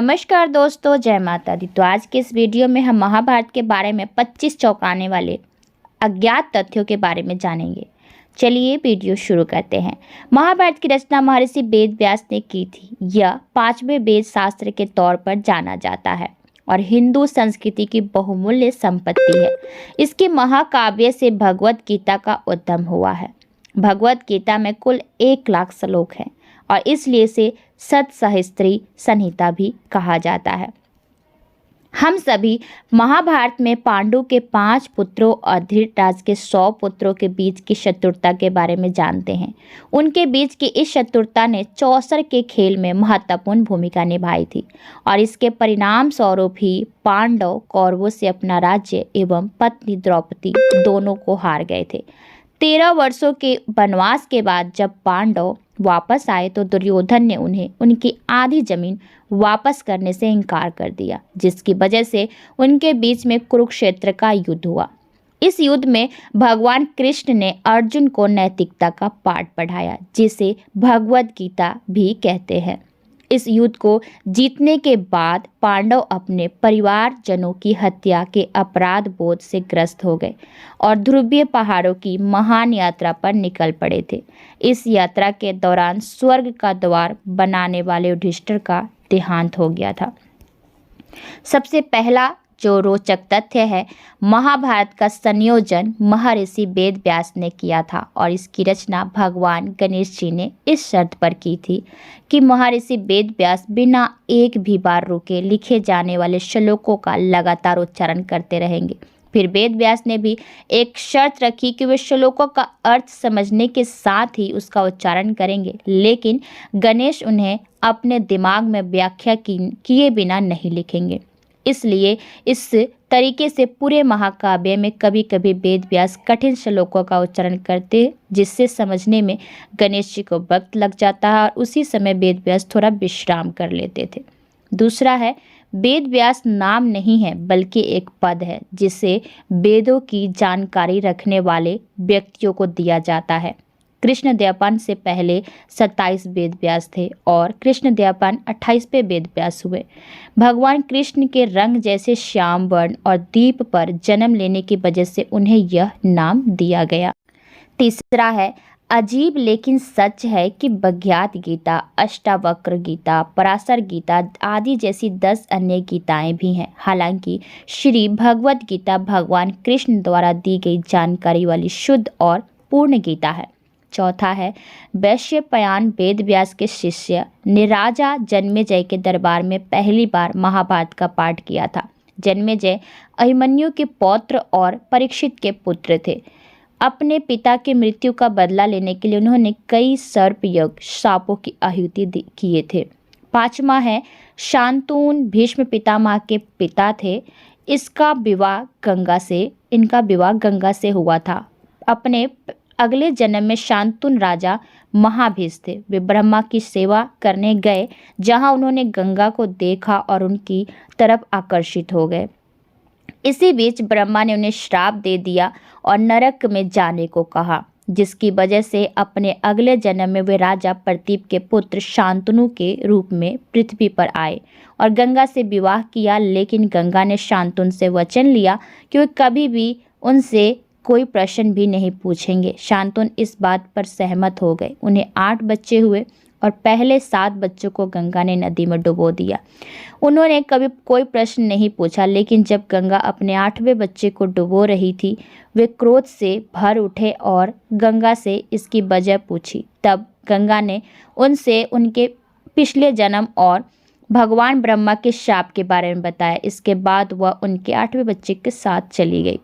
नमस्कार दोस्तों, जय माता दी। तो आज के इस वीडियो में हम महाभारत के बारे में 25 चौंकाने वाले अज्ञात तथ्यों के बारे में जानेंगे। चलिए वीडियो शुरू करते हैं। महाभारत की रचना महर्षि वेद व्यास ने की थी। यह पांचवें वेद शास्त्र के तौर पर जाना जाता है और हिंदू संस्कृति की बहुमूल्य संपत्ति है। इसके महाकाव्य से भगवत गीता का उद्गम हुआ है। भगवत गीता में कुल 1,00,000 श्लोक हैं और इसलिए इसे सतसहस्त्री संहिता भी कहा जाता है। हम सभी महाभारत में पांडु के 5 पुत्रों और धृतराष्ट्र के 100 पुत्रों के बीच की शत्रुता के बारे में जानते हैं। उनके बीच की इस शत्रुता ने चौसर के खेल में महत्वपूर्ण भूमिका निभाई थी और इसके परिणाम स्वरूप ही पांडव कौरवों से अपना राज्य एवं पत्नी द्रौपदी दोनों को हार गए थे। 13 वर्षों के वनवास के बाद जब पांडव वापस आए तो दुर्योधन ने उन्हें उनकी आधी जमीन वापस करने से इनकार कर दिया, जिसकी वजह से उनके बीच में कुरुक्षेत्र का युद्ध हुआ। इस युद्ध में भगवान कृष्ण ने अर्जुन को नैतिकता का पाठ पढ़ाया, जिसे भगवत गीता भी कहते हैं। इस युद्ध को जीतने के बाद पांडव अपने परिवारजनों की हत्या के अपराध बोध से ग्रस्त हो गए और ध्रुवीय पहाड़ों की महान यात्रा पर निकल पड़े थे। इस यात्रा के दौरान स्वर्ग का द्वार बनाने वाले युधिष्ठिर का देहांत हो गया था। सबसे पहला जो रोचक तथ्य है, महाभारत का संयोजन महर्षि वेद व्यास ने किया था और इसकी रचना भगवान गणेश जी ने इस शर्त पर की थी कि महर्षि वेद व्यास बिना एक भी बार रुके लिखे जाने वाले श्लोकों का लगातार उच्चारण करते रहेंगे। फिर वेद व्यास ने भी एक शर्त रखी कि वे श्लोकों का अर्थ समझने के साथ ही उसका उच्चारण करेंगे, लेकिन गणेश उन्हें अपने दिमाग में व्याख्या किए बिना नहीं लिखेंगे। इसलिए इस तरीके से पूरे महाकाव्य में कभी कभी वेद व्यास कठिन श्लोकों का उच्चारण करते, जिससे समझने में गणेश जी को वक्त लग जाता है और उसी समय वेद व्यास थोड़ा विश्राम कर लेते थे। दूसरा है, वेद व्यास नाम नहीं है बल्कि एक पद है जिसे वेदों की जानकारी रखने वाले व्यक्तियों को दिया जाता है। कृष्ण द्वैपायन से पहले 27 वेद व्यास थे और कृष्ण द्वैपायन 28वें वेद व्यास हुए। भगवान कृष्ण के रंग जैसे श्याम वर्ण और दीप पर जन्म लेने की वजह से उन्हें यह नाम दिया गया। तीसरा है, अजीब लेकिन सच है कि भगवत गीता, अष्टावक्र गीता, पराशर गीता आदि जैसी 10 अन्य गीताएं भी हैं। हालांकि श्री भगवत गीता भगवान कृष्ण द्वारा दी गई जानकारी वाली शुद्ध और पूर्ण गीता है। चौथा है, वैशंपायन वेद व्यास के शिष्य ने राजा जन्मेजय के दरबार में पहली बार महाभारत का पाठ किया था। जन्मेजय अभिमन्यु के पौत्र और परीक्षित के पुत्र थे। अपने पिता की मृत्यु का बदला लेने के लिए उन्होंने कई सर्प यज्ञ सांपों की आहुति किए थे। पांचवा है, शांतनु भीष्म पितामह के पिता थे। इनका विवाह गंगा से हुआ था। अपने अगले जन्म में शांतनु राजा महाभीष थे। वे ब्रह्मा की सेवा करने गए, जहां उन्होंने गंगा को देखा और उनकी तरफ आकर्षित हो गए। इसी बीच ब्रह्मा ने उन्हें श्राप दे दिया और नरक में जाने को कहा, जिसकी वजह से अपने अगले जन्म में वे राजा प्रतीप के पुत्र शांतनु के रूप में पृथ्वी पर आए और गंगा से विवाह किया। लेकिन गंगा ने शांतनु से वचन लिया कि वे कभी भी उनसे कोई प्रश्न भी नहीं पूछेंगे। शांतनु इस बात पर सहमत हो गए। उन्हें 8 बच्चे हुए और पहले 7 बच्चों को गंगा ने नदी में डुबो दिया। उन्होंने कभी कोई प्रश्न नहीं पूछा, लेकिन जब गंगा अपने 8वें बच्चे को डुबो रही थी, वे क्रोध से भर उठे और गंगा से इसकी वजह पूछी। तब गंगा ने उनसे उनके पिछले जन्म और भगवान ब्रह्मा के शाप के बारे में बताया। इसके बाद वह उनके 8वें बच्चे के साथ चली गई।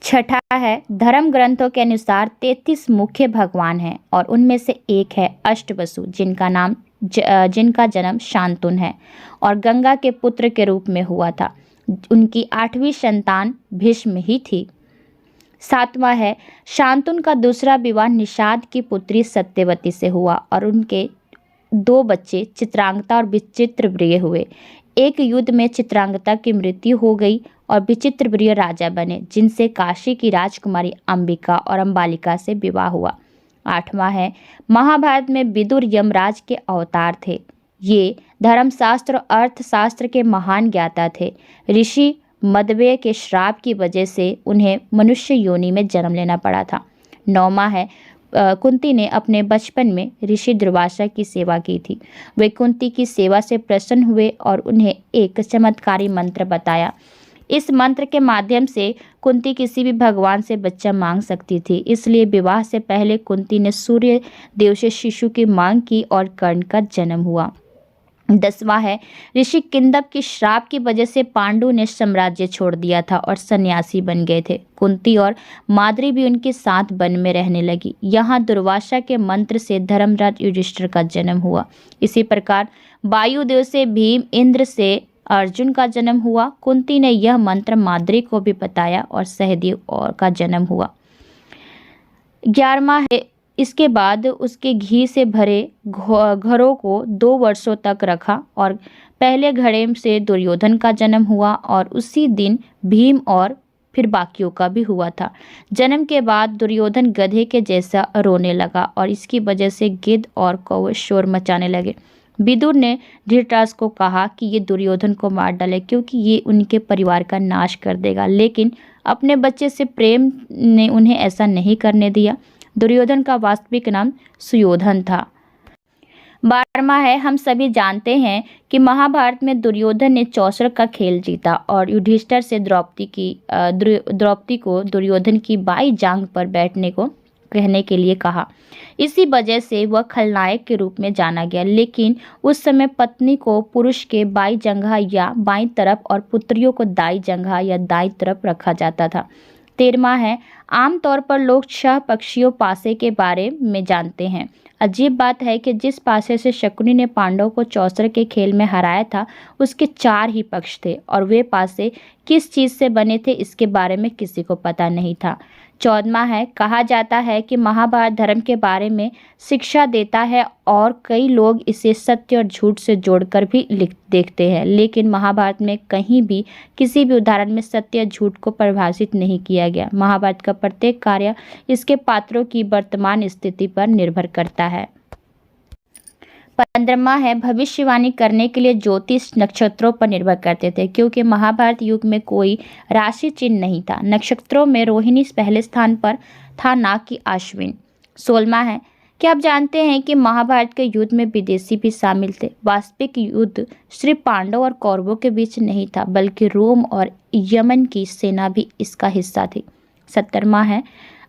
छठा है, धर्म ग्रंथों के अनुसार 33 मुख्य भगवान हैं और उनमें से एक है अष्टवसु, जिनका जन्म शांतनु है और गंगा के पुत्र के रूप में हुआ था। उनकी 8वीं संतान भीष्म ही थी। 7वां है, शांतनु का दूसरा विवाह निषाद की पुत्री सत्यवती से हुआ और उनके 2 बच्चे चित्रांगदा और विचित्रप्रिय हुए। एक युद्ध में चित्रांगदा की मृत्यु हो गई और विचित्रप्रिय राजा बने, जिनसे काशी की राजकुमारी अंबिका और अंबालिका से विवाह हुआ। 8वां है, महाभारत में विदुर यमराज के अवतार थे। ये धर्मशास्त्र और अर्थशास्त्र के महान ज्ञाता थे। ऋषि मदव्य के श्राप की वजह से उन्हें मनुष्य योनि में जन्म लेना पड़ा था। 9वां है, कुंती ने अपने बचपन में ऋषि दुर्वासा की सेवा की थी। वे कुंती की सेवा से प्रसन्न हुए और उन्हें एक चमत्कारी मंत्र बताया। इस मंत्र के माध्यम से कुंती किसी भी भगवान से बच्चा मांग सकती थी। इसलिए विवाह से पहले कुंती ने सूर्य देव से शिशु की मांग की और कर्ण का जन्म हुआ। 10वां है, ऋषि किंदब की श्राप की वजह से पांडु ने साम्राज्य छोड़ दिया था और सन्यासी बन गए थे। कुंती और माद्री भी उनके साथ वन में रहने लगी। यहाँ दुर्वासा के मंत्र से धर्मराज युधिष्ठिर का जन्म हुआ। इसी प्रकार वायुदेव से भीम, इंद्र से अर्जुन का जन्म हुआ। कुंती ने यह मंत्र माद्री को भी बताया और सहदेव और का जन्म हुआ। 11वां है, इसके बाद उसके घी से भरे घड़ों को 2 वर्षों तक रखा और पहले घड़े से दुर्योधन का जन्म हुआ और उसी दिन भीम और फिर बाकियों का भी हुआ था। जन्म के बाद दुर्योधन गधे के जैसा रोने लगा और इसकी वजह से गिद्ध और कौवे शोर मचाने लगे। विदुर ने धृतराष्ट्र को कहा कि ये दुर्योधन को मार डाले क्योंकि ये उनके परिवार का नाश कर देगा, लेकिन अपने बच्चे से प्रेम ने उन्हें ऐसा नहीं करने दिया। दुर्योधन का वास्तविक नाम सुयोधन था। 12वां है, हम सभी जानते हैं कि महाभारत में दुर्योधन ने चौसर का खेल जीता और युधिष्ठिर से द्रौपदी को दुर्योधन की बाई जांघ पर बैठने को कहने के लिए कहा। इसी वजह से वह खलनायक के रूप में जाना गया, लेकिन उस समय पत्नी को पुरुष के बाई जंघा या बाईं तरफ और पुत्रियों को दाई जंघा या दाईं तरफ रखा जाता था। 13वां है, आमतौर पर लोग 6 पक्षीय पासे के बारे में जानते हैं। अजीब बात है कि जिस पासे से शकुनी ने पांडवों को चौसर के खेल में हराया था उसके 4 ही पक्ष थे और वे पासे किस चीज़ से बने थे इसके बारे में किसी को पता नहीं था। 14वां है, कहा जाता है कि महाभारत धर्म के बारे में शिक्षा देता है और कई लोग इसे सत्य और झूठ से जोड़कर भी देखते हैं, लेकिन महाभारत में कहीं भी किसी भी उदाहरण में सत्य या झूठ को परिभाषित नहीं किया गया। महाभारत का प्रत्येक कार्य इसके पात्रों की वर्तमान स्थिति पर निर्भर करता है। 15वां है, भविष्यवाणी करने के लिए ज्योतिष नक्षत्रों पर निर्भर करते थे क्योंकि महाभारत युग में कोई राशि चिन्ह नहीं था। नक्षत्रों में रोहिणी पहले स्थान पर था, ना कि अश्विन। 16वां है, क्या आप जानते हैं कि महाभारत के युद्ध में विदेशी भी शामिल थे। वास्तविक युद्ध सिर्फ पांडव और कौरवों के बीच नहीं था, बल्कि रोम और यमन की सेना भी इसका हिस्सा थी। 17वां है,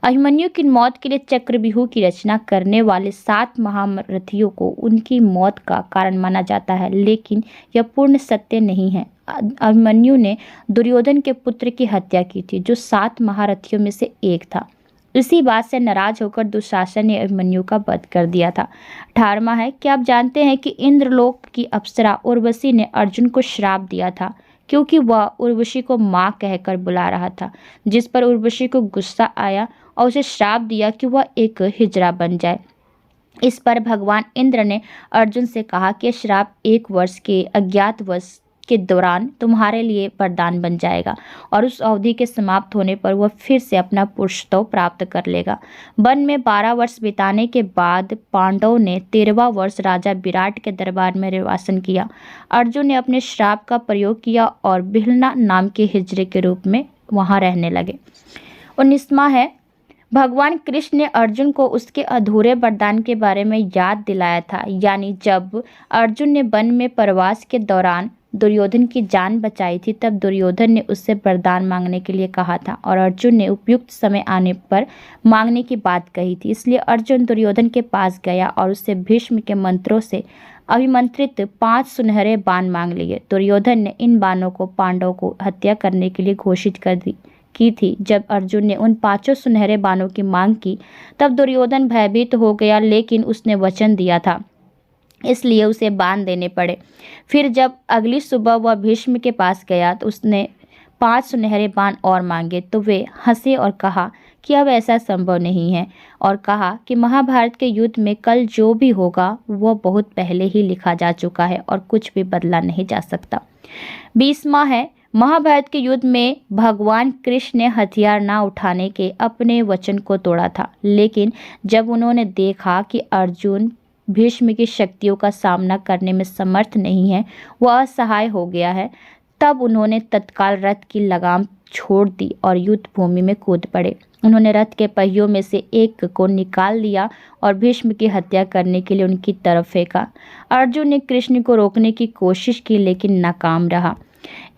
अभिमन्यु की मौत के लिए चक्रव्यूह की रचना करने वाले 7 महारथियों को उनकी मौत का कारण माना जाता है, लेकिन यह पूर्ण सत्य नहीं है। अभिमन्यु ने दुर्योधन के पुत्र की हत्या की थी, जो 7 महारथियों में से एक था। इसी बात से नाराज होकर दुशासन ने अभिमन्यु का वध कर दिया था। 18वां है, क्या आप जानते हैं कि इंद्रलोक की अप्सरा उर्वशी ने अर्जुन को श्राप दिया था क्योंकि वह उर्वशी को माँ कहकर बुला रहा था, जिस पर उर्वशी को गुस्सा आया और उसे श्राप दिया कि वह एक हिजड़ा बन जाए। इस पर भगवान इंद्र ने अर्जुन से कहा कि श्राप 1 वर्ष के अज्ञातवास के दौरान तुम्हारे लिए वरदान बन जाएगा और उस अवधि के समाप्त होने पर वह फिर से अपना पुरुषत्व प्राप्त कर लेगा। वन में 12 वर्ष बिताने के बाद पांडवों ने 13वां वर्ष राजा विराट के दरबार में निर्वासन किया। अर्जुन ने अपने श्राप का प्रयोग किया और बिहलना नाम के हिजड़े के रूप में वहां रहने लगे। 19वां है, भगवान कृष्ण ने अर्जुन को उसके अधूरे वरदान के बारे में याद दिलाया था, यानी जब अर्जुन ने वन में प्रवास के दौरान दुर्योधन की जान बचाई थी तब दुर्योधन ने उससे वरदान मांगने के लिए कहा था और अर्जुन ने उपयुक्त समय आने पर मांगने की बात कही थी। इसलिए अर्जुन दुर्योधन के पास गया और उससे भीष्म के मंत्रों से अभिमंत्रित 5 सुनहरे बाण मांग लिए। दुर्योधन ने इन बाणों को पांडवों को हत्या करने के लिए घोषित की थी। जब अर्जुन ने उन 5 सुनहरे बाणों की मांग की तब दुर्योधन भयभीत हो गया, लेकिन उसने वचन दिया था इसलिए उसे बाण देने पड़े। फिर जब अगली सुबह वह भीष्म के पास गया तो उसने 5 सुनहरे बाण और मांगे तो वे हंसे और कहा कि अब ऐसा संभव नहीं है और कहा कि महाभारत के युद्ध में कल जो भी होगा वह बहुत पहले ही लिखा जा चुका है और कुछ भी बदला नहीं जा सकता। 20वां है, महाभारत के युद्ध में भगवान कृष्ण ने हथियार न उठाने के अपने वचन को तोड़ा था, लेकिन जब उन्होंने देखा कि अर्जुन भीष्म की शक्तियों का सामना करने में समर्थ नहीं है, वह असहाय हो गया है, तब उन्होंने तत्काल रथ की लगाम छोड़ दी और युद्ध भूमि में कूद पड़े। उन्होंने रथ के पहियों में से एक को निकाल लिया और भीष्म की हत्या करने के लिए उनकी तरफ फेंका। अर्जुन ने कृष्ण को रोकने की कोशिश की लेकिन नाकाम रहा।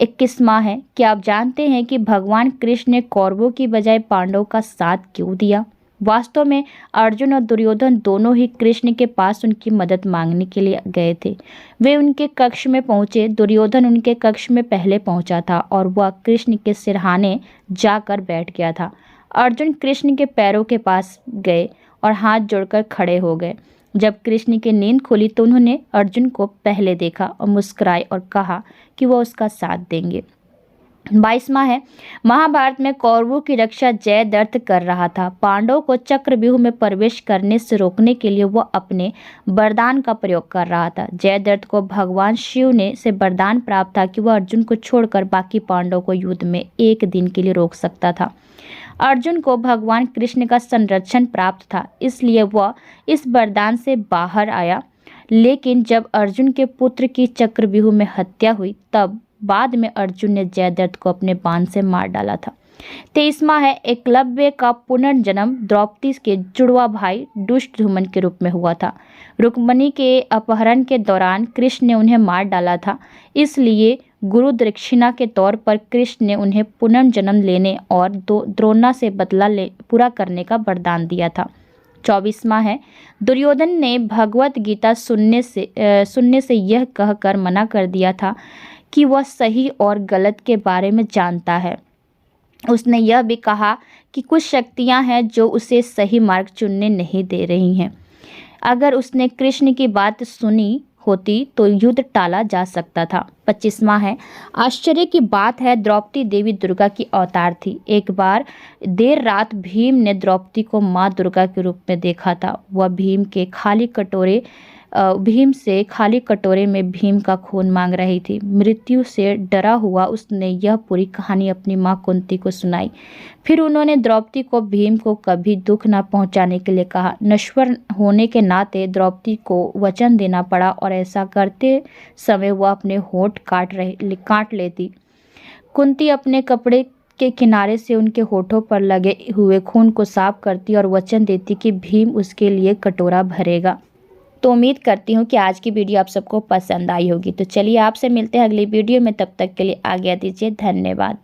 21वां है, क्या आप जानते हैं कि भगवान कृष्ण ने कौरवों की बजाय पांडवों का साथ क्यों दिया? वास्तव में अर्जुन और दुर्योधन दोनों ही कृष्ण के पास उनकी मदद मांगने के लिए गए थे। वे उनके कक्ष में पहुंचे। दुर्योधन उनके कक्ष में पहले पहुंचा था और वह कृष्ण के सिरहाने जाकर बैठ गया था। अर्जुन कृष्ण के पैरों के पास गए और हाथ जोड़कर खड़े हो गए। जब कृष्ण की नींद खुली तो उन्होंने अर्जुन को पहले देखा और मुस्कुराए और कहा कि वह उसका साथ देंगे। 22वां है, महाभारत में कौरवों की रक्षा जयद्रथ कर रहा था। पांडवों को चक्रव्यूह में प्रवेश करने से रोकने के लिए वह अपने वरदान का प्रयोग कर रहा था। जयद्रथ को भगवान शिव ने से वरदान प्राप्त था कि वह अर्जुन को छोड़कर बाकी पांडवों को युद्ध में एक दिन के लिए रोक सकता था। अर्जुन को भगवान कृष्ण का संरक्षण प्राप्त था, इसलिए वह इस वरदान से बाहर आया। लेकिन जब अर्जुन के पुत्र की चक्रव्यूह में हत्या हुई तब बाद में अर्जुन ने जयद्रथ को अपने बाण से मार डाला था। 23वां है, एकलव्य का पुनर्जन्म द्रौपदी के जुड़वा भाई दुष्टधुम्न के रूप में हुआ था। रुक्मिणी के अपहरण के दौरान कृष्ण ने उन्हें मार डाला था, इसलिए गुरु दक्षिणा के तौर पर कृष्ण ने उन्हें पुनर्जन्म लेने और द्रोणा से बदला पूरा करने का वरदान दिया था। 24वां है, दुर्योधन ने भगवत गीता सुनने से यह कहकर मना कर दिया था कि वह सही और गलत के बारे में जानता है। उसने यह भी कहा कि कुछ शक्तियां हैं जो उसे सही मार्ग चुनने नहीं दे रही हैं। अगर उसने कृष्ण की बात सुनी होती तो युद्ध टाला जा सकता था। 25वां है, आश्चर्य की बात है द्रौपदी देवी दुर्गा की अवतार थी। एक बार देर रात भीम ने द्रौपदी को माँ दुर्गा के रूप में देखा था। वह भीम से खाली कटोरे में भीम का खून मांग रही थी। मृत्यु से डरा हुआ उसने यह पूरी कहानी अपनी माँ कुंती को सुनाई। फिर उन्होंने द्रौपदी को भीम को कभी दुख न पहुंचाने के लिए कहा। नश्वर होने के नाते द्रौपदी को वचन देना पड़ा और ऐसा करते समय वह अपने होंठ काट लेती। कुंती अपने कपड़े के किनारे से उनके होठों पर लगे हुए खून को साफ करती और वचन देती कि भीम उसके लिए कटोरा भरेगा। तो उम्मीद करती हूँ कि आज की वीडियो आप सबको पसंद आई होगी। तो चलिए आपसे मिलते हैं अगली वीडियो में, तब तक के लिए आज्ञा दीजिए। धन्यवाद।